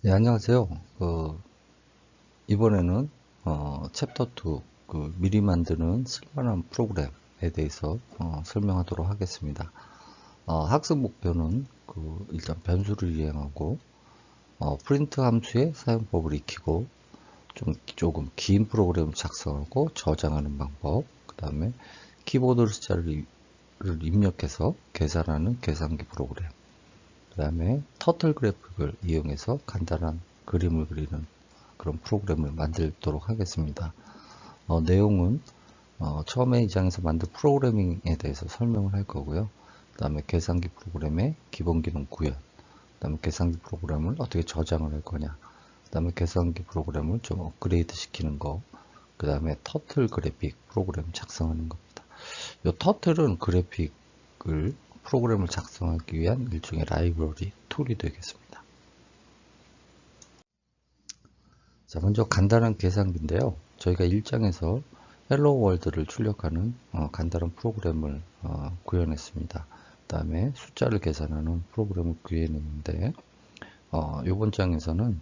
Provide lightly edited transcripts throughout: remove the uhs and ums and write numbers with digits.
네, 안녕하세요. 이번에는 챕터 2, 미리 만드는 쓸만한 프로그램에 대해서 설명하도록 하겠습니다. 학습 목표는 일단 변수를 이행하고 프린트 함수의 사용법을 익히고 조금 긴 프로그램을 작성하고 저장하는 방법, 그 다음에 키보드 숫자를 입력해서 계산하는 계산기 프로그램, 그 다음에 터틀 그래픽을 이용해서 간단한 그림을 그리는 그런 프로그램을 만들도록 하겠습니다. 내용은 처음에 이 장에서 만든 프로그래밍에 대해서 설명을 할 거고요. 그 다음에 계산기 프로그램의 기본 기능 구현, 그 다음에 계산기 프로그램을 어떻게 저장을 할 거냐, 그 다음에 계산기 프로그램을 좀 업그레이드 시키는 거, 그 다음에 터틀 그래픽 프로그램 작성하는 겁니다. 이 터틀은 그래픽을 프로그램을 작성하기 위한 일종의 라이브러리 툴이 되겠습니다. 자, 먼저 간단한 계산기인데요. 저희가 1장에서 헬로 월드를 출력하는 간단한 프로그램을 구현했습니다. 그 다음에 숫자를 계산하는 프로그램을 구현했는데 이번 장에서는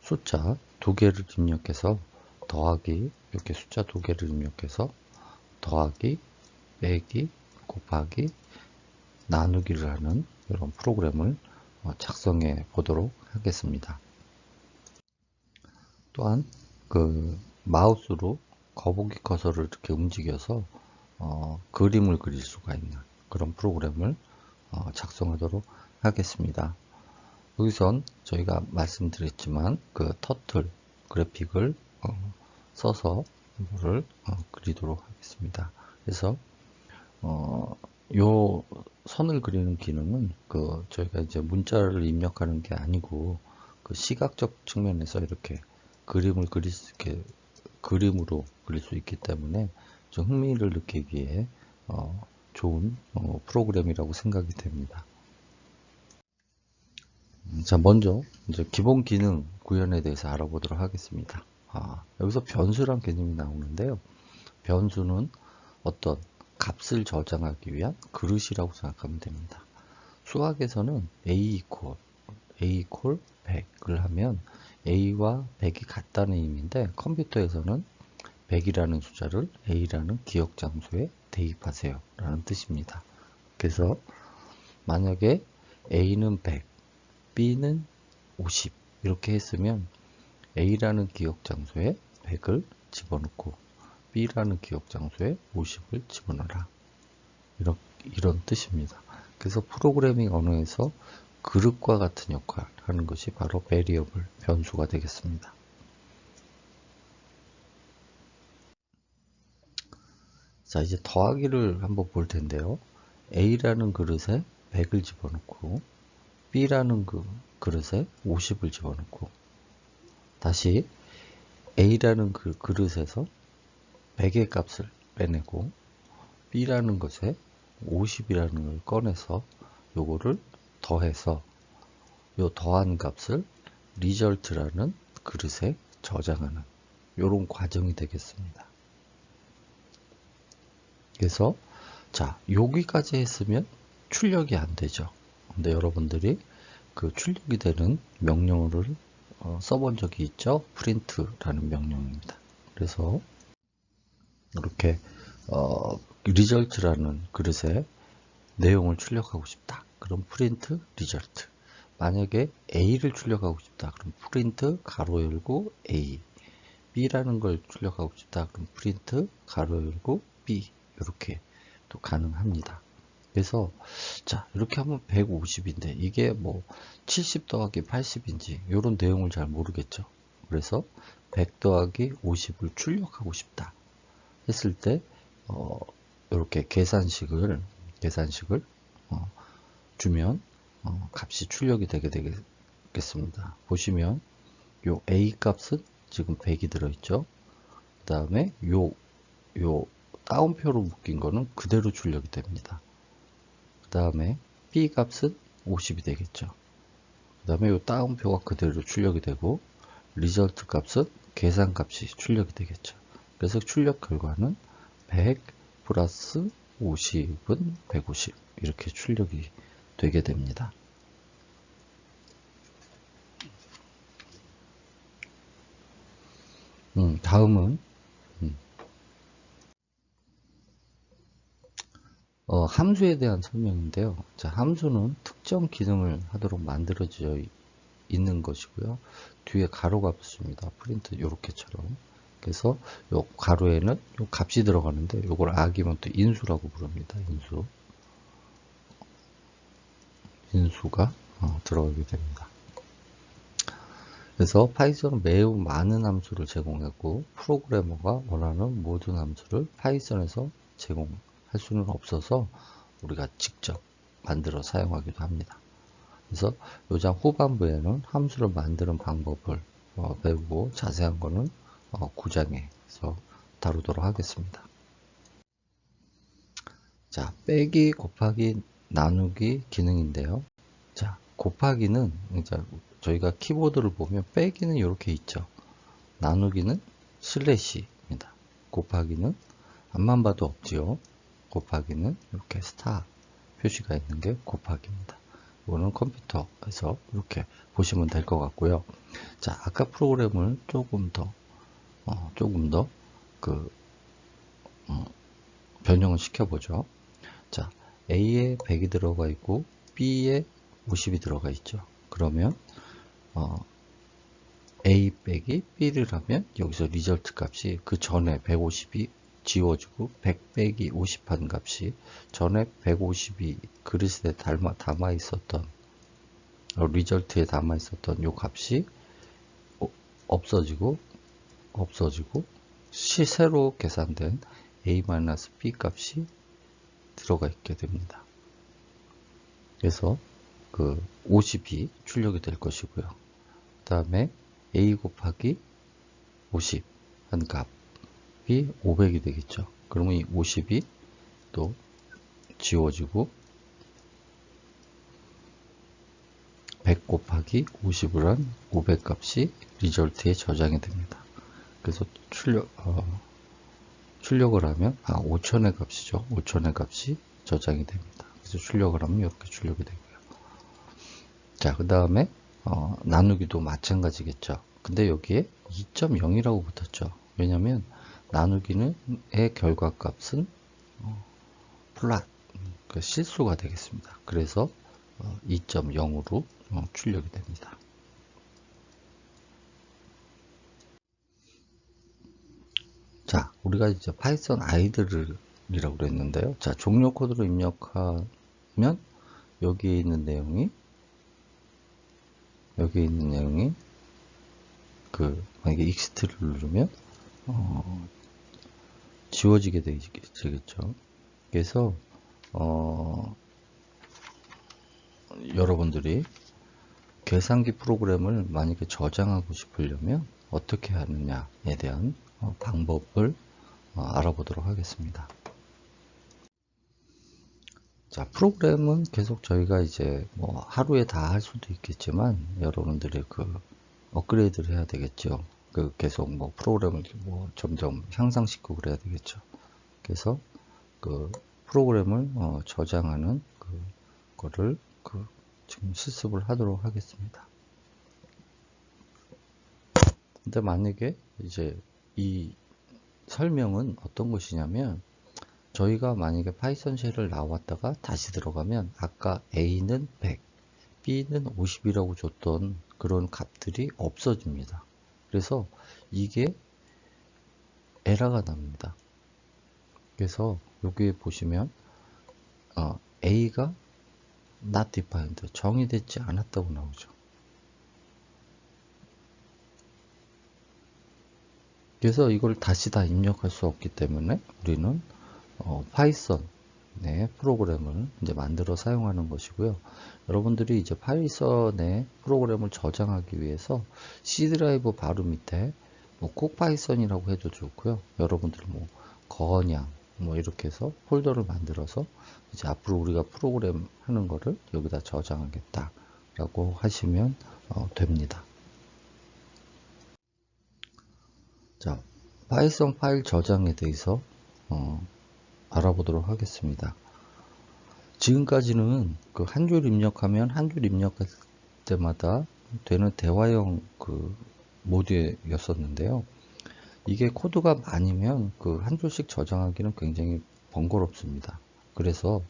숫자 두 개를 입력해서 더하기, 이렇게 숫자 두 개를 입력해서 더하기, 빼기, 곱하기, 나누기를 하는 이런 프로그램을 작성해 보도록 하겠습니다. 또한 마우스로 거북이 커서를 이렇게 움직여서 그림을 그릴 수가 있는 그런 프로그램을 작성하도록 하겠습니다. 여기선 저희가 말씀드렸지만 그 터틀 그래픽을 써서 이거를 그리도록 하겠습니다. 그래서 요 선을 그리는 기능은 저희가 이제 문자를 입력하는 게 아니고 그 시각적 측면에서 이렇게 그림을 그릴 수 있게 그림으로 그릴 수 있기 때문에 좀 흥미를 느끼기에 좋은 프로그램이라고 생각이 됩니다. 자, 먼저 이제 기본 기능 구현에 대해서 알아보도록 하겠습니다. 여기서 변수란 개념이 나오는데요. 변수는 어떤 값을 저장하기 위한 그릇이라고 생각하면 됩니다. 수학에서는 A 콜 100을 하면 A와 100이 같다는 의미인데 컴퓨터에서는 100이라는 숫자를 A라는 기억 장소에 대입하세요 라는 뜻입니다. 그래서 만약에 A는 100, B는 50 이렇게 했으면 A라는 기억 장소에 100을 집어넣고 B라는 기억 장소에 50을 집어넣어라. 이런 뜻입니다. 그래서 프로그래밍 언어에서 그릇과 같은 역할을 하는 것이 바로 베리어블, 변수가 되겠습니다. 자, 이제 더하기를 한번 볼 텐데요. A라는 그릇에 100을 집어넣고 B라는 그릇에 50을 집어넣고 다시 A라는 그 그릇에서 100의 값을 빼내고 B라는 것에 50이라는 걸 꺼내서 요거를 더해서 요 더한 값을 리절트라는 그릇에 저장하는 요런 과정이 되겠습니다. 그래서 자, 여기까지 했으면 출력이 안 되죠. 근데 여러분들이 그 출력이 되는 명령어를 써본 적이 있죠. print라는 명령입니다. 그래서 이렇게 result라는 그릇에 내용을 출력하고 싶다. 그럼 print result. 만약에 A를 출력하고 싶다. 그럼 print 가로 열고 A. B라는 걸 출력하고 싶다. 그럼 print 가로 열고 B. 이렇게 또 가능합니다. 그래서 자, 이렇게 하면 150인데 이게 뭐 70 더하기 80인지 이런 내용을 잘 모르겠죠. 그래서 100 더하기 50을 출력하고 싶다 했을 때 이렇게 계산식을 주면 값이 출력이 되게 되겠습니다. 보시면 요 A 값은 지금 100이 들어있죠. 그 다음에 요 따옴표로 묶인 거는 그대로 출력이 됩니다. 그 다음에 B 값은 50이 되겠죠. 그 다음에 요 따옴표가 그대로 출력이 되고 리절트 값은 계산 값이 출력이 되겠죠. 그래서 출력 결과는 100 플러스 50은 150 이렇게 출력이 되게 됩니다. 다음은 함수에 대한 설명인데요. 자, 함수는 특정 기능을 하도록 만들어져 있는 것이고요. 뒤에 가로가 붙습니다. 프린트 요렇게처럼. 그래서 요 가로에는 요 값이 들어가는데 요걸 아기면 또 인수라고 부릅니다. 인수가 들어가게 됩니다. 그래서 파이썬은 매우 많은 함수를 제공했고 프로그래머가 원하는 모든 함수를 파이썬에서 제공할 수는 없어서 우리가 직접 만들어 사용하기도 합니다. 그래서 요장 후반부에는 함수를 만드는 방법을 배우고 자세한 거는 9장에서 다루도록 하겠습니다. 자, 빼기, 곱하기, 나누기 기능인데요. 자, 곱하기는 이제 저희가 키보드를 보면 빼기는 이렇게 있죠. 나누기는 슬래시입니다. 곱하기는 앞만 봐도 없지요. 곱하기는 이렇게 스타 표시가 있는 게 곱하기입니다. 이거는 컴퓨터에서 이렇게 보시면 될 것 같고요. 자, 아까 프로그램을 조금 더 변형을 시켜보죠. 자, A에 100이 들어가 있고 B에 50이 들어가 있죠. 그러면 A 빼기 B를 하면 여기서 리절트 값이 그 전에 150이 지워지고 100 빼기 50 한 값이 전에 150이 그릇에 담아 있었던 리절트에 담아 있었던 요 값이 없어지고 새로 계산된 A-B 값이 들어가 있게 됩니다. 그래서 그 50이 출력이 될 것이고요. 그 다음에 A 곱하기 50 한 값이 500이 되겠죠. 그러면 이 50이 또 지워지고 100 곱하기 50을 한 500 값이 리절트에 저장이 됩니다. 그래서 출력을 하면 5000의 값이죠. 5000의 값이 저장이 됩니다. 그래서 출력을 하면 이렇게 출력이 되고요. 자, 그 다음에 나누기도 마찬가지겠죠. 근데 여기에 2.0이라고 붙었죠. 왜냐면 나누기의 결과값은 플랫, 실수가 되겠습니다. 그래서 2.0으로 출력이 됩니다. 자, 우리가 이제 파이썬 아이들이라고 그랬는데요. 자, 종료 코드로 입력하면 여기에 있는 내용이 만약에 익스트를 누르면 지워지게 되겠죠. 그래서 여러분들이 계산기 프로그램을 만약에 저장하고 싶으려면 어떻게 하느냐에 대한 방법을 알아보도록 하겠습니다. 자, 프로그램은 계속 저희가 이제 뭐 하루에 다 할 수도 있겠지만 여러분들이 업그레이드를 해야 되겠죠. 계속 뭐 프로그램을 뭐 점점 향상시키고 그래야 되겠죠. 그래서 프로그램을 저장하는 거를 지금 실습을 하도록 하겠습니다. 근데 만약에 이제 이 설명은 어떤 것이냐면 저희가 만약에 파이썬 쉘을 나왔다가 다시 들어가면 아까 A는 100, B는 50이라고 줬던 그런 값들이 없어집니다. 그래서 이게 에러가 납니다. 그래서 여기에 보시면 A가 not defined, 정의되지 않았다고 나오죠. 그래서 이걸 다시 다 입력할 수 없기 때문에 우리는 파이썬의 프로그램을 이제 만들어 사용하는 것이고요. 여러분들이 이제 파이썬의 프로그램을 저장하기 위해서 C 드라이브 바로 밑에 꼭 파이썬이라고 해도 좋고요. 여러분들이 건양 이렇게 해서 폴더를 만들어서 이제 앞으로 우리가 프로그램 하는 거를 여기다 저장하겠다라고 하시면 됩니다. 자, 파이썬 파일 저장에 대해서 알아보도록 하겠습니다. 지금까지는 한 줄 입력하면 한 줄 입력할 때마다 되는 대화형 모드였었는데요. 이게 코드가 많으면 그 한 줄씩 저장하기는 굉장히 번거롭습니다. 그래서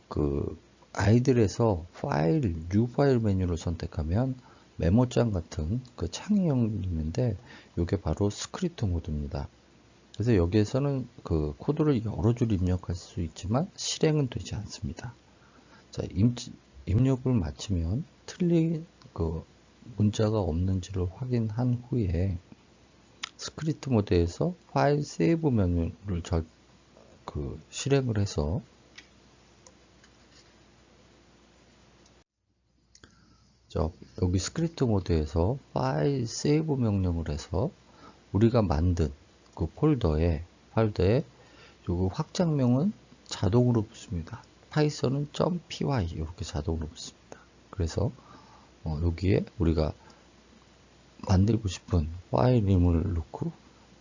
그 아이들에서 파일, 뉴 파일 메뉴를 선택하면 메모장 같은 그 창의형이 있는데 이게 바로 스크립트 모드입니다. 그래서 여기에서는 그 코드를 여러 줄 입력할 수 있지만 실행은 되지 않습니다. 자, 입력을 마치면 틀린 그 문자가 없는지를 확인한 후에 스크립트 모드에서 파일 세이브 메뉴를 실행을 해서 여기 스크립트 모드에서 파일 세이브 명령을 해서 우리가 만든 그 폴더에 요거 확장명은 자동으로 붙습니다. 파이썬은 .py 이렇게 자동으로 붙습니다. 그래서 여기에 우리가 만들고 싶은 파일 이름을 넣고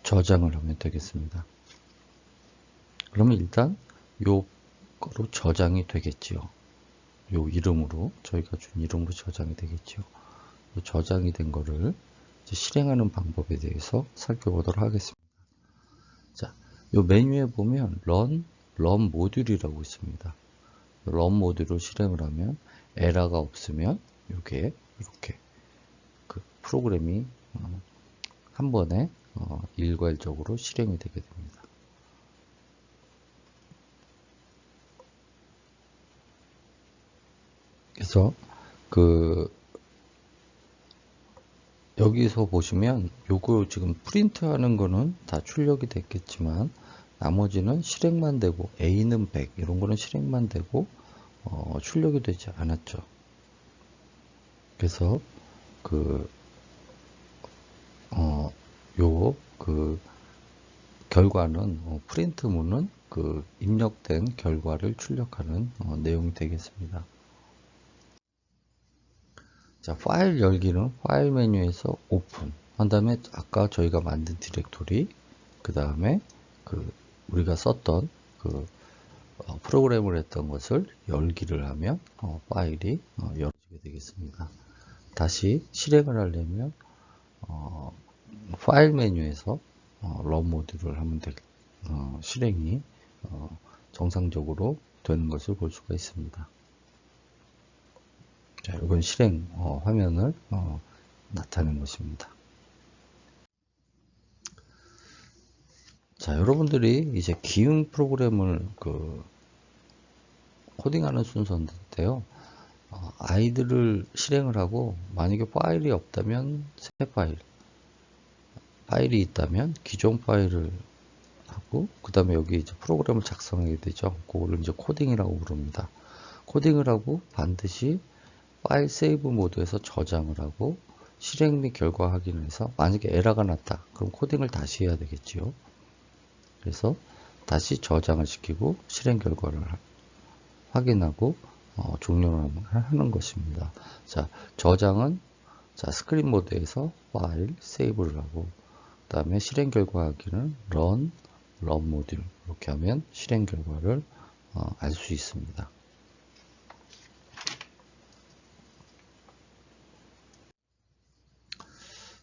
저장을 하면 되겠습니다. 그러면 일단 요 거로 저장이 되겠지요. 요 이름으로 저희가 준 이름으로 저장이 되겠지요. 저장이 된 거를 이제 실행하는 방법에 대해서 살펴보도록 하겠습니다. 자, 요 메뉴에 보면 run 모듈이라고 있습니다. run 모듈을 실행을 하면 에러가 없으면 이게 이렇게 그 프로그램이 한 번에 일괄적으로 실행이 되게 됩니다. 그래서 여기서 보시면 요거 지금 프린트 하는 거는 다 출력이 됐겠지만 나머지는 실행만 되고 A는 100 이런 거는 실행만 되고 출력이 되지 않았죠. 그래서 결과는 프린트문은 입력된 결과를 출력하는 내용이 되겠습니다. 자, 파일 열기는 파일 메뉴에서 오픈 한 다음에 아까 저희가 만든 디렉토리 그 다음에 우리가 썼던 프로그램을 했던 것을 열기를 하면 파일이 열어지게 되겠습니다. 다시 실행을 하려면 파일 메뉴에서 run 모드를 하면 실행이 정상적으로 되는 것을 볼 수가 있습니다. 자, 이건 실행 화면을 나타낸 것입니다. 자, 여러분들이 이제 기흥 프로그램을 코딩하는 순서인데요. 아이들을 실행을 하고 만약에 파일이 없다면 새 파일이 있다면 기존 파일을 하고 그 다음에 여기 이제 프로그램을 작성하게 되죠. 그거를 이제 코딩이라고 부릅니다. 코딩을 하고 반드시 파일 세이브 모드에서 저장을 하고 실행 및 결과 확인을 해서 만약에 에러가 났다 그럼 코딩을 다시 해야 되겠지요. 그래서 다시 저장을 시키고 실행 결과를 확인하고 종료를 하는 것입니다. 자, 저장은 스크린 모드에서 파일 세이브를 하고 그 다음에 실행 결과 확인은 run 모듈 이렇게 하면 실행 결과를 알 수 있습니다.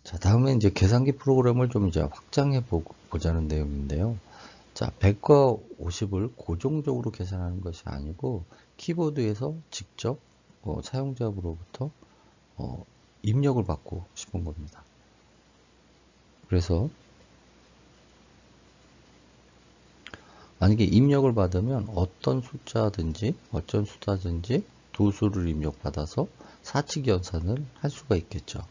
자, 다음에 이제 계산기 프로그램을 좀 이제 확장해 보자는 내용인데요. 자, 100과 50을 고정적으로 계산하는 것이 아니고 키보드에서 직접 사용자로부터 입력을 받고 싶은 겁니다. 그래서 만약에 입력을 받으면 어떤 숫자든지 두 수를 입력받아서 사칙 연산을 할 수가 있겠죠.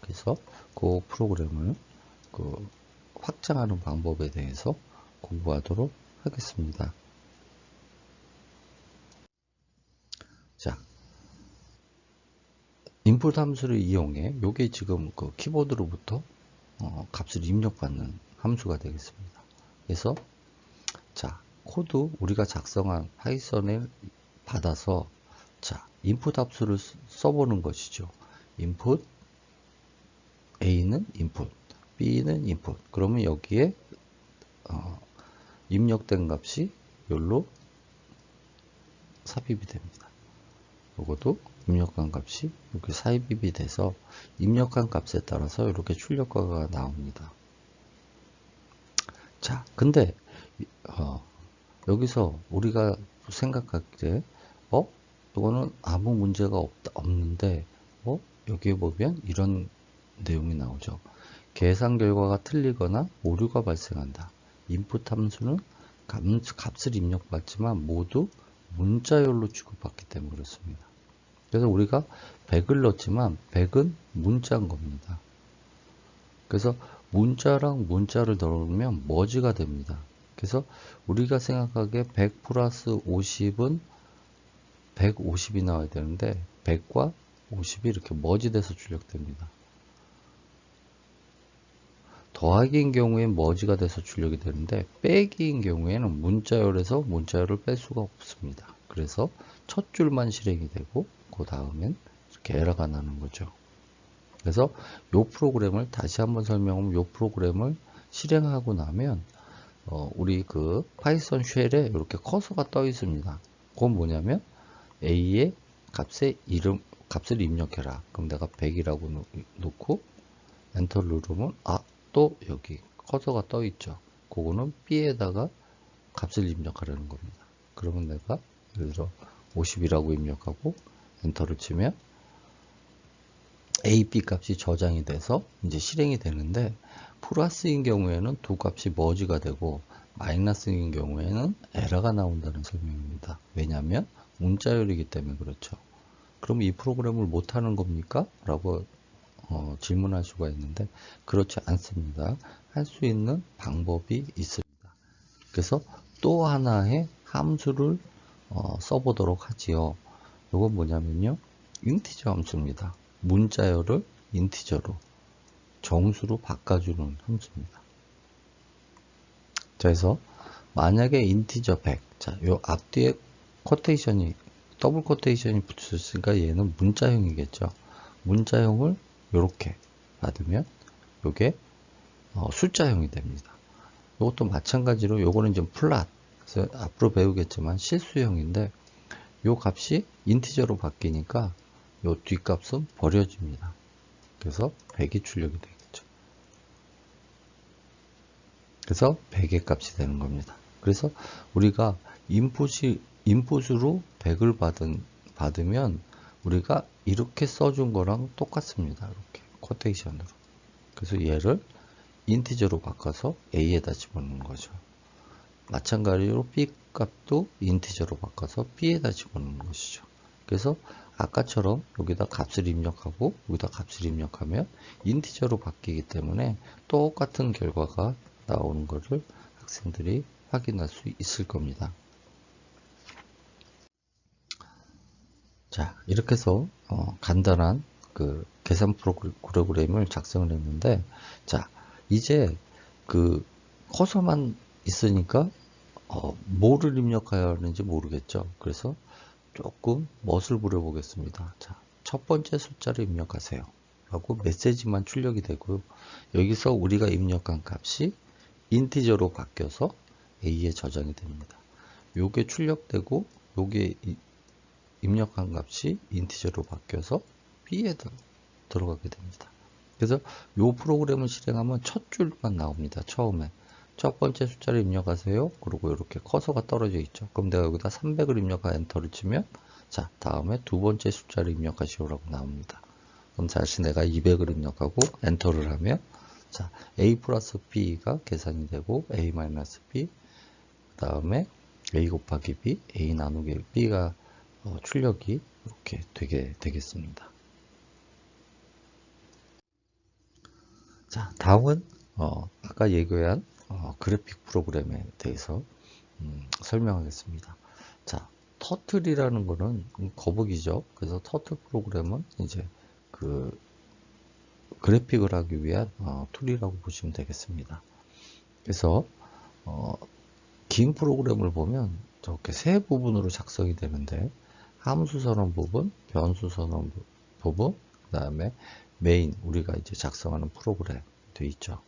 그래서 그 프로그램을 확장하는 방법에 대해서 공부하도록 하겠습니다. 자, 인풋 함수를 이용해 요게 지금 키보드로부터 값을 입력받는 함수가 되겠습니다. 그래서 자, 코드 우리가 작성한 파이썬을 받아서 자, 인풋 합수를 써보는 것이죠. 인풋 A는 인풋, B는 인풋. 그러면 여기에 입력된 값이 여기로 삽입이 됩니다. 이것도 입력한 값이 이렇게 삽입이 돼서 입력한 값에 따라서 이렇게 출력과가 나옵니다. 자, 근데 여기서 우리가 생각하기에 이거는 아무 문제가 없는데 여기에 보면 이런 내용이 나오죠. 계산 결과가 틀리거나 오류가 발생한다. 인풋 함수는 값을 입력받지만 모두 문자열로 취급받기 때문에 그렇습니다. 그래서 우리가 100을 넣었지만 100은 문자인 겁니다. 그래서 문자랑 문자를 넣으면 머지가 됩니다. 그래서 우리가 생각하기에 100 플러스 50은 150이 나와야 되는데 100과 50이 이렇게 머지돼서 출력됩니다. 더하기인 경우엔 머지가 돼서 출력이 되는데 빼기인 경우에는 문자열에서 문자열을 뺄 수가 없습니다. 그래서 첫 줄만 실행이 되고 그 다음엔 이렇게 에러가 나는 거죠. 그래서 이 프로그램을 다시 한번 설명하면 이 프로그램을 실행하고 나면 우리 그 파이썬 쉘에 이렇게 커서가 떠 있습니다. 그건 뭐냐면 A의 값을 입력해라. 그럼 내가 100이라고 놓고 엔터를 누르면 또 여기 커서가 떠 있죠. 그거는 B에다가 값을 입력하라는 겁니다. 그러면 내가 예를 들어 50이라고 입력하고 엔터를 치면 A, B 값이 저장이 돼서 이제 실행이 되는데 플러스인 경우에는 두 값이 머지가 되고 마이너스인 경우에는 에러가 나온다는 설명입니다. 왜냐하면 문자열이기 때문에 그렇죠. 그럼 이 프로그램을 못하는 겁니까? 라고 질문할 수가 있는데 그렇지 않습니다. 할 수 있는 방법이 있습니다. 그래서 또 하나의 함수를 써보도록 하지요. 이건 뭐냐면요. 인티저 함수입니다. 문자열을 인티저로 정수로 바꿔주는 함수입니다. 자, 그래서 만약에 인티저 100, 자, 요 앞뒤에 코테이션이 더블 코테이션이 붙였으니까 얘는 문자형이겠죠. 문자형을 이렇게 받으면 이게 숫자형이 됩니다. 이것도 마찬가지로 요거는 좀 플랫, 그래서 앞으로 배우겠지만 실수형인데 요 값이 인티저로 바뀌니까 요 뒷값은 버려집니다. 그래서 100이 출력이 되겠죠. 그래서 100의 값이 되는 겁니다. 그래서 우리가 인풋으로 100을 받으면 우리가 이렇게 써준 거랑 똑같습니다. 이렇게 코테이션으로. 그래서 얘를 인티저로 바꿔서 A에다 집어넣는 거죠. 마찬가지로 B 값도 인티저로 바꿔서 B에다 집어넣는 것이죠. 그래서 아까처럼 여기다 값을 입력하고 여기다 값을 입력하면 인티저로 바뀌기 때문에 똑같은 결과가 나오는 것을 학생들이 확인할 수 있을 겁니다. 자, 이렇게 해서 간단한 그 계산 프로그램을 작성을 했는데, 자, 이제 그 커서만 있으니까 뭐를 입력해야 하는지 모르겠죠. 그래서 조금 멋을 부려보겠습니다. 자, 첫 번째 숫자를 입력하세요. 라고 메시지만 출력이 되고요. 여기서 우리가 입력한 값이 인티저로 바뀌어서 A에 저장이 됩니다. 요게 출력되고 요게 입력한 값이 인티저로 바뀌어서 B에 들어가게 됩니다. 그래서 요 프로그램을 실행하면 첫 줄만 나옵니다. 처음에 첫 번째 숫자를 입력하세요. 그리고 이렇게 커서가 떨어져 있죠. 그럼 내가 여기다 300을 입력하 엔터를 치면 자, 다음에 두 번째 숫자를 입력하시오라고 나옵니다. 그럼 다시 내가 200을 입력하고 엔터를 하면 자, A 플러스 B가 계산이 되고 A 마이너스 B 그 다음에 A 곱하기 B, A 나누기 B가 출력이 이렇게 되겠습니다. 자, 다음은 아까 얘기한 그래픽 프로그램에 대해서 설명하겠습니다. 자, 터틀이라는 거는 거북이죠. 그래서 터틀 프로그램은 이제 그 그래픽을 하기 위한 툴이라고 보시면 되겠습니다. 그래서 긴 프로그램을 보면 저렇게 세 부분으로 작성이 되는데 함수 선언 부분, 변수 선언 부분, 그 다음에 메인 우리가 이제 작성하는 프로그램 돼 있죠.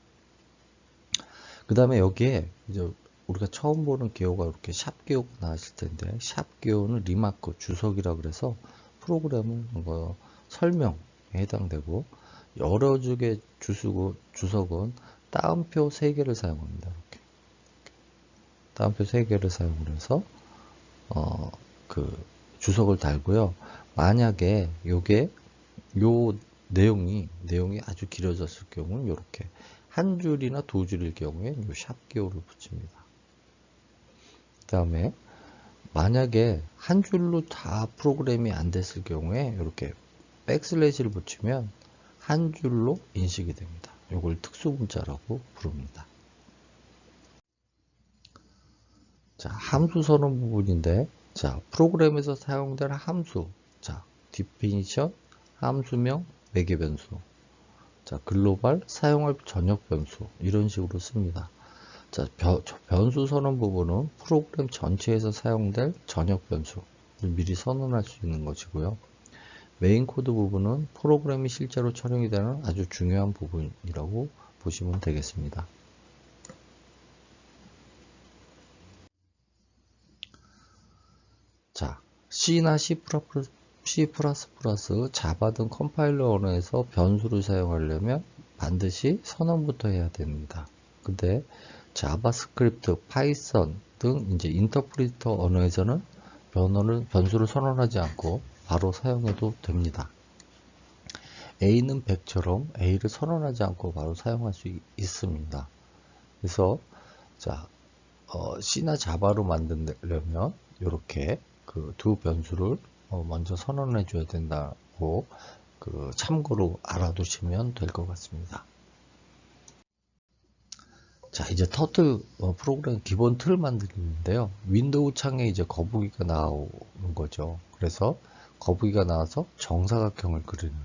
그 다음에 여기에 이제 우리가 처음 보는 기호가 이렇게 샵 기호가 나왔을 텐데 샵 기호는 리마크 주석이라 그래서 프로그램은 설명에 해당되고 여러 줄의 주석은 따옴표 3개를 사용합니다. 이렇게 따옴표 3개를 사용을 해서 그 주석을 달고요. 만약에 요게 요 내용이 아주 길어졌을 경우는 이렇게 한 줄이나 두 줄일 경우에 요 샵 기호를 붙입니다. 그 다음에 만약에 한 줄로 다 프로그램이 안 됐을 경우에 이렇게 백슬래시를 붙이면 한 줄로 인식이 됩니다. 이걸 특수문자라고 부릅니다. 자, 함수 선언 부분인데, 자, 프로그램에서 사용될 함수, 자, 디피니션, 함수명, 매개 변수, 자, 글로벌, 사용할 전역 변수, 이런 식으로 씁니다. 자, 변수 선언 부분은 프로그램 전체에서 사용될 전역 변수를 미리 선언할 수 있는 것이고요. 메인 코드 부분은 프로그램이 실제로 촬영이 되는 아주 중요한 부분이라고 보시면 되겠습니다. 자, C나 C++, 자바 등 컴파일러 언어에서 변수를 사용하려면 반드시 선언부터 해야 됩니다. 근데 자바스크립트, 파이썬 등 이제 인터프리터 언어에서는 변수를 선언하지 않고 바로 사용해도 됩니다. A는 100처럼 A를 선언하지 않고 바로 사용할 수 있습니다. 그래서 자, C나 자바로 만들려면 이렇게 그 두 변수를 먼저 선언해 줘야 된다고 그 참고로 알아두시면 될 것 같습니다. 자, 이제 터틀 프로그램 기본 틀 만들기인데요. 윈도우 창에 이제 거북이가 나오는 거죠. 그래서 거북이가 나와서 정사각형을 그리는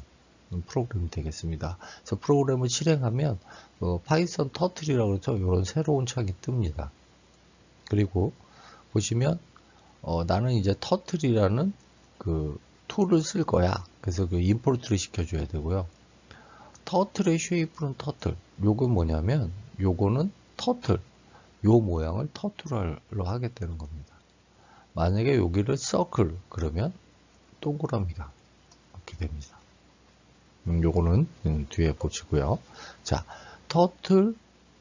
프로그램이 되겠습니다. 그래서 프로그램을 실행하면 파이썬 터틀이라고 해서 이런 새로운 창이 뜹니다. 그리고 보시면 나는 이제 터틀이라는 그 툴을 쓸 거야. 그래서 그 임포트를 시켜줘야 되고요. 터틀의 쉐이프는 터틀. 요건 뭐냐면 요거는 터틀. 요 모양을 터틀로 하겠다는 겁니다. 만약에 여기를 서클 그러면 동그라미가 이렇게 됩니다. 요거는 뒤에 보시고요. 자, 터틀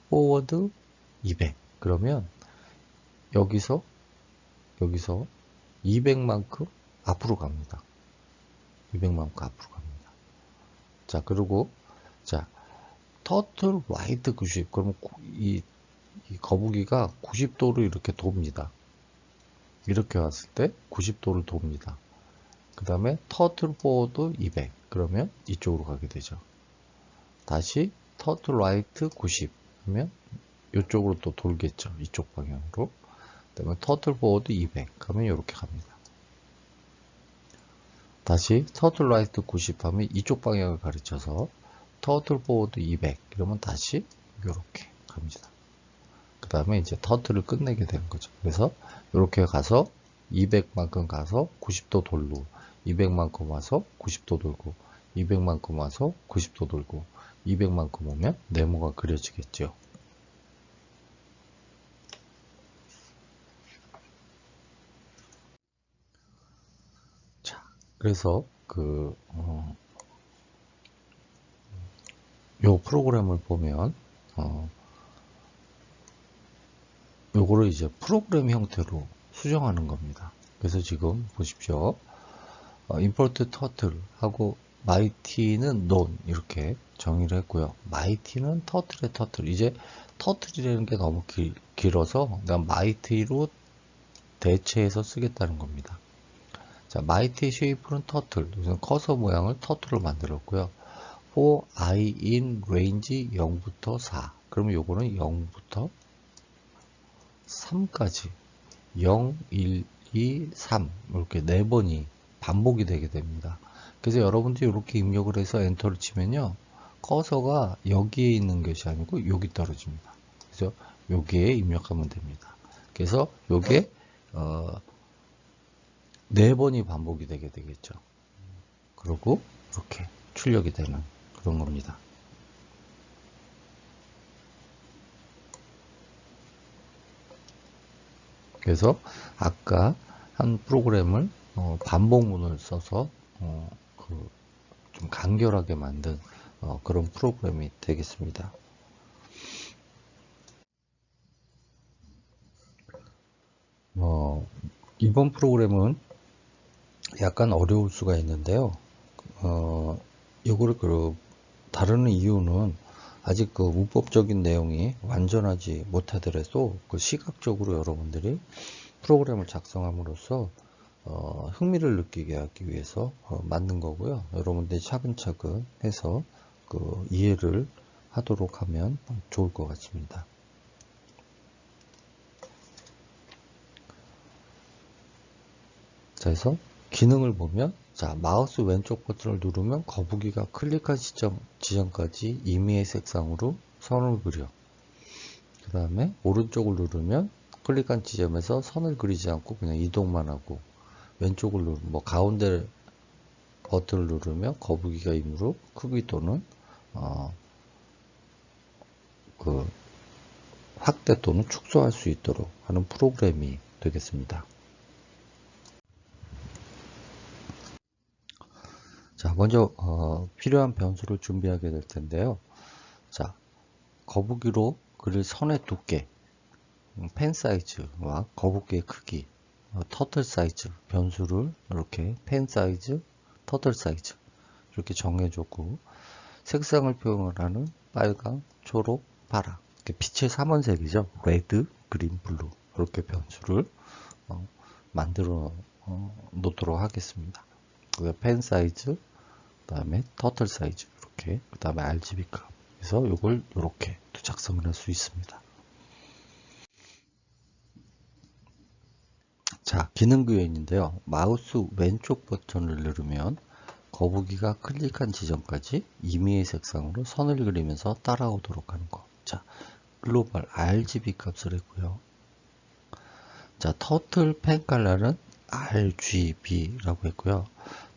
포워드 200 그러면 여기서 200만큼 앞으로 갑니다. 200만큼 앞으로 갑니다. 자, 그리고 자, 터틀 라이트 90 그러면 이 거북이가 90도로 이렇게 돕니다. 이렇게 왔을 때 90도를 돕니다. 그 다음에 터틀 포워드 200 그러면 이쪽으로 가게 되죠. 다시 터틀 라이트 90 하면 이쪽으로 또 돌겠죠. 이쪽 방향으로. 그 다음에 터틀 포워드 200 하면 이렇게 갑니다. 다시 터틀 라이트 90 하면 이쪽 방향을 가르쳐서 터틀 포워드 200 이러면 다시 이렇게 갑니다. 그 다음에 이제 터틀을 끝내게 되는 거죠. 그래서 이렇게 가서 200만큼 가서 90도 돌고 200만큼 와서 90도 돌고 200만큼 와서 90도 돌고 200만큼 오면 네모가 그려지겠죠. 자, 그래서 요 프로그램을 보면 요거를 이제 프로그램 형태로 수정하는 겁니다. 그래서 지금 보십시오. import turtle 하고 mighty는 none 이렇게 정의를 했고요. mighty는 turtle의 turtle. 이제 turtle이라는 게 너무 길어서 내가 mighty로 대체해서 쓰겠다는 겁니다. 자, mighty shape는 turtle. 우선 커서 모양을 turtle로 만들었고요. for I in range 0부터 4. 그러면 요거는 0부터 3까지 0, 1, 2, 3 이렇게 4번이 반복이 되게 됩니다. 그래서 여러분들이 이렇게 입력을 해서 엔터를 치면요. 커서가 여기에 있는 것이 아니고 여기 떨어집니다. 그래서 여기에 입력하면 됩니다. 그래서 요게 4번이 반복이 되게 되겠죠. 그리고 이렇게 출력이 되는 그런 겁니다. 그래서 아까 한 프로그램을 반복문을 써서 좀 간결하게 만든 그런 프로그램이 되겠습니다. 이번 프로그램은 약간 어려울 수가 있는데요. 이거를 다루는 이유는 아직 그 문법적인 내용이 완전하지 못하더라도 그 시각적으로 여러분들이 프로그램을 작성함으로써 흥미를 느끼게 하기 위해서 만든 거고요. 여러분들이 차근차근 해서 그 이해를 하도록 하면 좋을 것 같습니다. 자, 그래서 기능을 보면, 자, 마우스 왼쪽 버튼을 누르면 거북이가 클릭한 지점까지 임의의 색상으로 선을 그려. 그 다음에 오른쪽을 누르면 클릭한 지점에서 선을 그리지 않고 그냥 이동만 하고, 왼쪽을 누르면 가운데 버튼을 누르면 거북이가 임의로 크기 또는 그 확대 또는 축소할 수 있도록 하는 프로그램이 되겠습니다. 자, 먼저 필요한 변수를 준비하게 될 텐데요. 자, 거북이로 그릴 선의 두께, 펜 사이즈와 거북이의 크기, 터틀 사이즈 변수를 이렇게 펜 사이즈, 터틀 사이즈 이렇게 정해줬고, 색상을 표현을 하는 빨강, 초록, 파랑, 빛의 삼원색이죠. 레드, 그린, 블루 이렇게 변수를 만들어 놓도록 하겠습니다. 펜 사이즈, 그 다음에 터틀 사이즈 이렇게, 그 다음에 RGB 값. 그래서 이걸 이렇게 작성을 할 수 있습니다. 자, 기능 구현인데요. 마우스 왼쪽 버튼을 누르면 거북이가 클릭한 지점까지 임의의 색상으로 선을 그리면서 따라오도록 하는 거. 자, 글로벌 RGB 값을 했고요. 자, 터틀 펜 컬러는 RGB라고 했고요.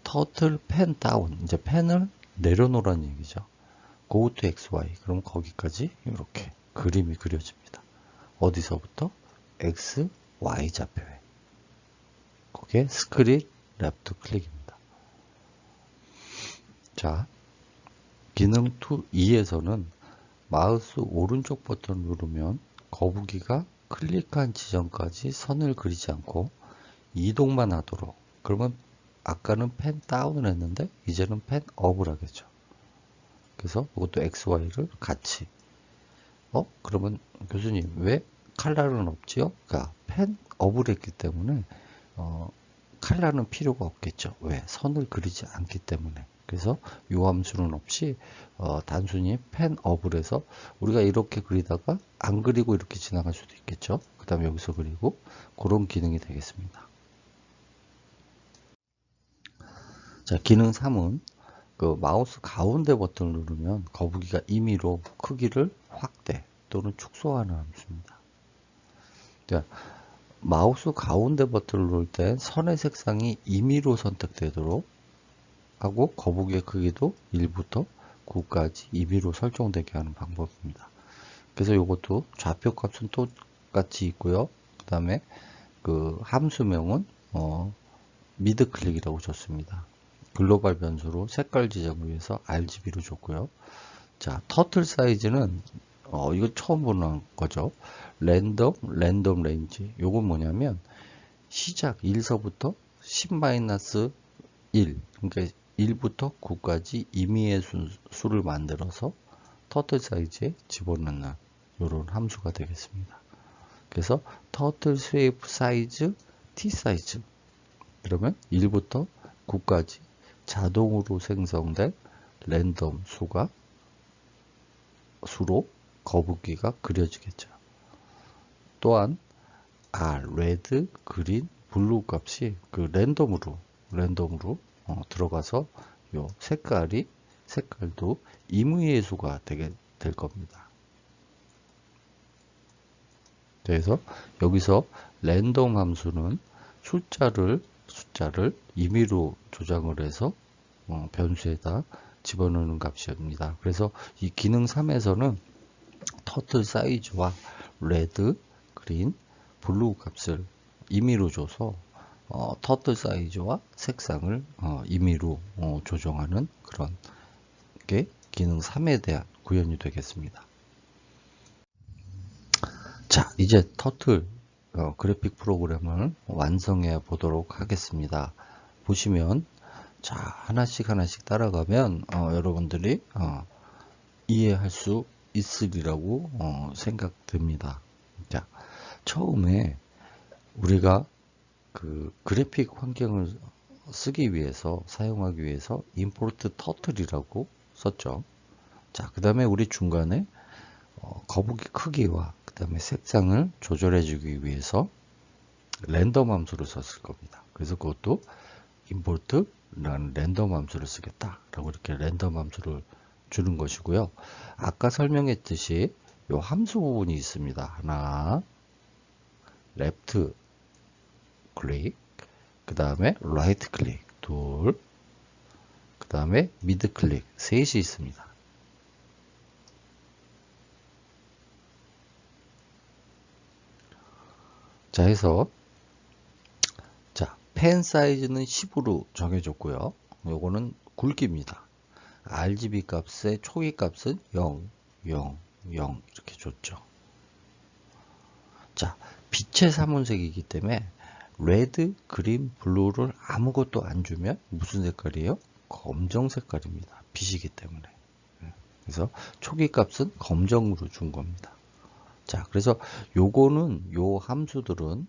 터틀 펜 다운, 이제 펜을 내려놓으라는 얘기죠. Go to XY. 그럼 거기까지 이렇게 그림이 그려집니다. 어디서부터? X, Y 좌표에. 거기에 스크린 레프트 클릭입니다. 자, 기능 2에서는 마우스 오른쪽 버튼을 누르면 거북이가 클릭한 지점까지 선을 그리지 않고 이동만 하도록. 그러면 아까는 펜 다운을 했는데 이제는 펜 업을 하겠죠. 그래서 이것도 XY를 같이. 그러면 교수님 왜 칼날은 없지요? 그러니까 펜 업을 했기 때문에 칼날은 필요가 없겠죠. 왜? 선을 그리지 않기 때문에. 그래서 요 함수는 없이 단순히 펜 업을 해서 우리가 이렇게 그리다가 안 그리고 이렇게 지나갈 수도 있겠죠. 그 다음에 여기서 그리고 그런 기능이 되겠습니다. 자, 기능 3은 그 마우스 가운데 버튼을 누르면 거북이가 임의로 크기를 확대 또는 축소하는 함수입니다. 자, 마우스 가운데 버튼을 누를 때 선의 색상이 임의로 선택되도록 하고 거북이의 크기도 1부터 9까지 임의로 설정되게 하는 방법입니다. 그래서 이것도 좌표 값은 똑같이 있고요. 그 다음에 그 함수명은 미드 클릭이라고 줬습니다. 글로벌 변수로 색깔 지정을 위해서 RGB로 줬고요. 자, 터틀 사이즈는 이거 처음 보는 거죠. 랜덤 레인지. 요건 뭐냐면 시작 1서부터 10-1, 그러니까 1부터 9까지 임의의 수를 만들어서 터틀 사이즈에 집어넣는 이런 함수가 되겠습니다. 그래서 터틀 스웨이프 사이즈 T 사이즈. 그러면 1부터 9까지 자동으로 생성된 랜덤 수로 거북이가 그려지겠죠. 또한 레드, 그린, 블루 값이 그 랜덤으로 들어가서 요 색깔도 임의의 수가 되게 될 겁니다. 그래서 여기서 랜덤 함수는 숫자를 임의로 조작을 해서 변수에다 집어넣는 값입니다. 그래서 이 기능 3에서는 터틀 사이즈와 레드, 그린, 블루 값을 임의로 줘서 터틀 사이즈와 색상을 임의로 조정하는 그런 게 기능 3에 대한 구현이 되겠습니다. 자, 이제 터틀 그래픽 프로그램을 완성해 보도록 하겠습니다. 보시면 자, 하나씩 따라가면 여러분들이 이해할 수 있으리라고 생각됩니다. 자, 처음에 우리가 그 그래픽 환경을 쓰기 위해서 사용하기 위해서 import turtle이라고 썼죠. 자, 그 다음에 우리 중간에 거북이 크기와 그 다음에 색상을 조절해 주기 위해서 랜덤 함수를 썼을 겁니다. 그래서 그것도 import라는 랜덤 함수를 쓰겠다라고 이렇게 랜덤 함수를 주는 것이고요. 아까 설명했듯이 이 함수 부분이 있습니다. 하나, left 클릭, 그 다음에 right 클릭, 둘, 그 다음에 mid 클릭, 셋이 있습니다. 자, 해서 자, 펜 사이즈는 10으로 정해줬고요. 요거는 굵기입니다. RGB 값의 초기 값은 0, 0, 0 이렇게 줬죠. 자, 빛의 삼원색이기 때문에 레드, 그린, 블루를 아무것도 안 주면 무슨 색깔이에요? 검정 색깔입니다. 빛이기 때문에. 그래서 초기 값은 검정으로 준 겁니다. 자, 그래서 요거는 요 함수들은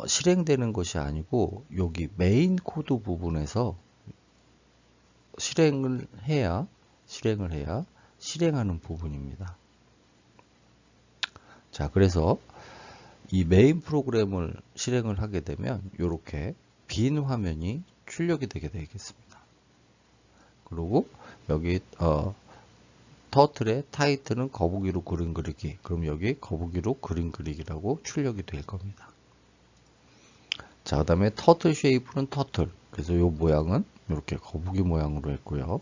실행되는 것이 아니고 여기 메인 코드 부분에서 실행을 해야 실행하는 부분입니다. 자, 그래서 이 메인 프로그램을 실행을 하게 되면 이렇게 빈 화면이 출력이 되게 되겠습니다. 그리고 여기 터틀의 타이틀은 거북이로 그림 그리기. 그럼 여기 거북이로 그림 그리기라고 출력이 될 겁니다. 자, 그 다음에 터틀 쉐이프는 터틀. 그래서 이 모양은 이렇게 거북이 모양으로 했고요.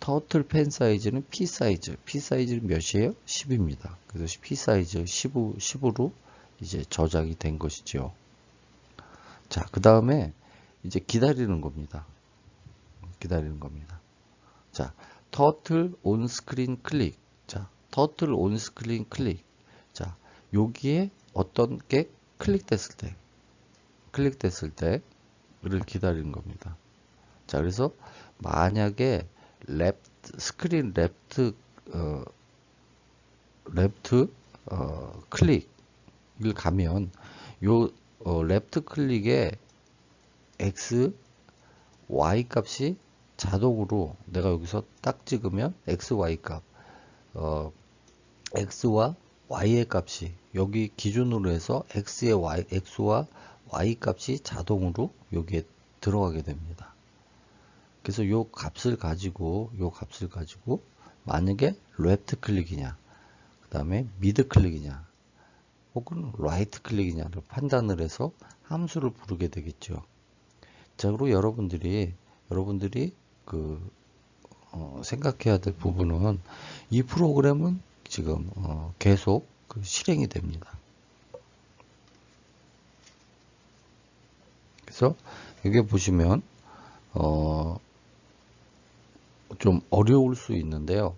터틀 펜 사이즈는 P 사이즈. P 사이즈는 몇이에요? 10입니다. 그래서 P 사이즈 10으로 이제 저장이 된 것이죠. 자, 그 다음에 이제 기다리는 겁니다. 자, 터틀 온 스크린 클릭. 자, 터틀 온 스크린 클릭. 자, 여기에 어떤 게 클릭됐을 때를 기다리는 겁니다. 자, 그래서 만약에 스크린 레프트 클릭을 가면 요 레프트 클릭에 X, Y 값이 자동으로 내가 여기서 딱 찍으면 X, Y 값, X와 Y의 값이 여기 기준으로 해서 X와 Y 값이 자동으로 여기에 들어가게 됩니다. 그래서 요 값을 가지고 만약에 레프트 클릭이냐, 그 다음에 미드 클릭이냐, 혹은 라이트 클릭이냐를 판단을 해서 함수를 부르게 되겠죠. 자, 그리고 여러분들이 생각해야 될 부분은 이 프로그램은 지금 계속 실행이 됩니다. 그래서 여기 보시면 좀 어려울 수 있는데요.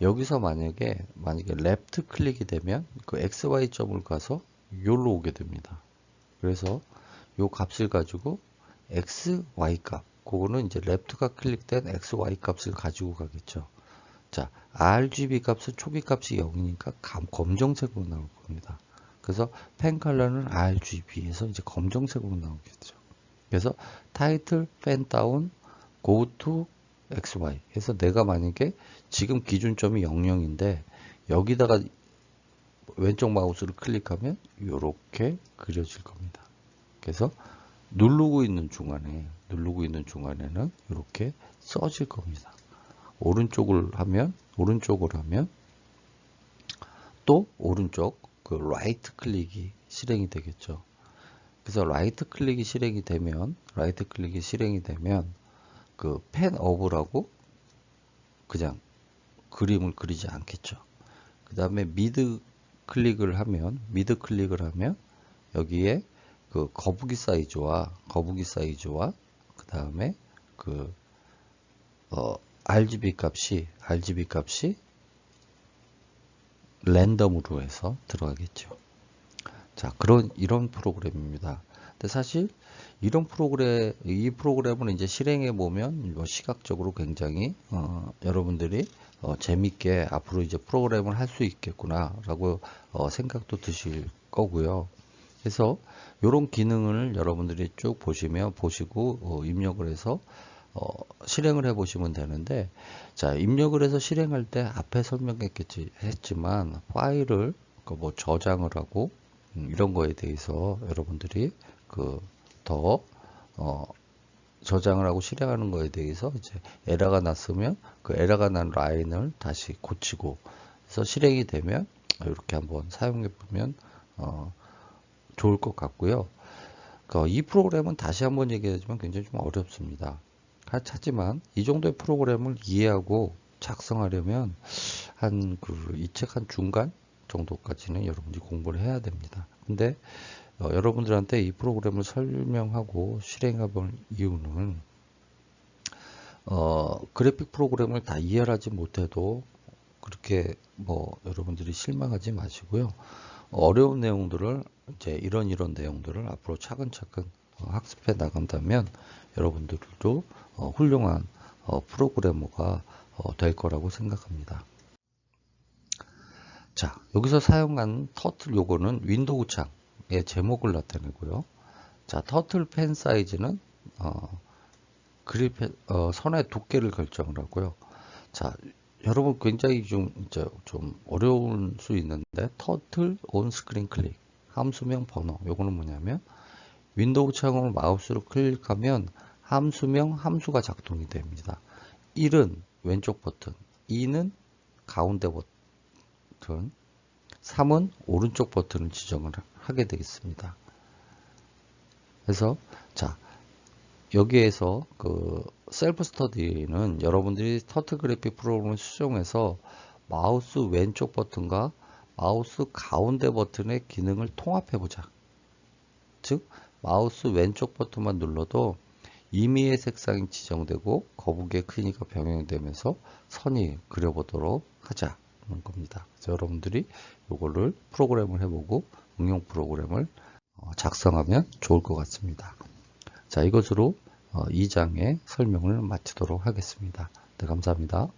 여기서 만약에 레프트 클릭이 되면 그 XY 점을 가서 여기로 오게 됩니다. 그래서 요 값을 가지고 XY 값, 그거는 이제 레프트가 클릭된 XY 값을 가지고 가겠죠. 자, RGB 값은 초기 값이 0이니까 검정색으로 나올 겁니다. 그래서 펜 컬러는 RGB에서 이제 검정색으로 나오겠죠. 그래서 타이틀, 펜 다운, go to XY 해서 내가 만약에 지금 기준점이 00인데 여기다가 왼쪽 마우스를 클릭하면 이렇게 그려질 겁니다. 그래서 누르고 있는 중간에는 이렇게 써질 겁니다. 오른쪽으로 하면 또 오른쪽 그 라이트 클릭이 실행이 되겠죠. 그래서 라이트 클릭이 실행이 되면 그 펜 어브라고 그냥 그림을 그리지 않겠죠. 그 다음에 미드 클릭을 하면 여기에 그 거북이 사이즈와 그 다음에 그 RGB 값이 랜덤으로 해서 들어가겠죠. 자, 이런 프로그램입니다. 근데 사실 이 프로그램을 이제 실행해 보면 뭐 시각적으로 굉장히 여러분들이 재밌게 앞으로 이제 프로그램을 할 수 있겠구나라고 생각도 드실 거고요. 그래서 이런 기능을 여러분들이 쭉 보시고 입력을 해서 실행을 해 보시면 되는데, 자, 입력을 해서 실행할 때 앞에 설명했지만 파일을 뭐 저장을 하고 이런 거에 대해서 여러분들이 더 저장을 하고 실행하는 거에 대해서 이제 에러가 났으면 그 에러가 난 라인을 다시 고치고 해서 실행이 되면 이렇게 한번 사용해 보면 좋을 것 같고요. 이 프로그램은 다시 한번 얘기하지만 굉장히 좀 어렵습니다. 하지만 이 정도의 프로그램을 이해하고 작성하려면 이 책 한 중간 정도까지는 여러분들이 공부를 해야 됩니다. 근데 여러분들한테 이 프로그램을 설명하고 실행해 볼 이유는 그래픽 프로그램을 다 이해하지 못해도 그렇게 뭐 여러분들이 실망하지 마시고요. 어려운 내용들을 이제 이런 내용들을 앞으로 차근차근 학습해 나간다면 여러분들도 훌륭한 프로그래머가 될 거라고 생각합니다. 자, 여기서 사용한 터틀 요거는 윈도우 창의 제목을 나타내고요. 자, 터틀 펜 사이즈는 선의 두께를 결정을 하고요. 자, 여러분 굉장히 좀 어려울 수 있는데 터틀 온 스크린 클릭 함수명 번호, 요거는 뭐냐면 윈도우 창을 마우스로 클릭하면 함수명 함수가 작동이 됩니다. 1은 왼쪽 버튼, 2는 가운데 버튼, 3은 오른쪽 버튼을 지정을 하게 되겠습니다. 그래서 자, 여기에서 셀프 스터디는 여러분들이 터틀 그래픽 프로그램을 수정해서 마우스 왼쪽 버튼과 마우스 가운데 버튼의 기능을 통합해 보자. 즉 마우스 왼쪽 버튼만 눌러도 임의의 색상이 지정되고 거북이의 크기가 변경되면서 선이 그려보도록 하자는 겁니다. 그래서 여러분들이 이거를 프로그램을 해보고 응용 프로그램을 작성하면 좋을 것 같습니다. 자, 이것으로 2장의 설명을 마치도록 하겠습니다. 네, 감사합니다.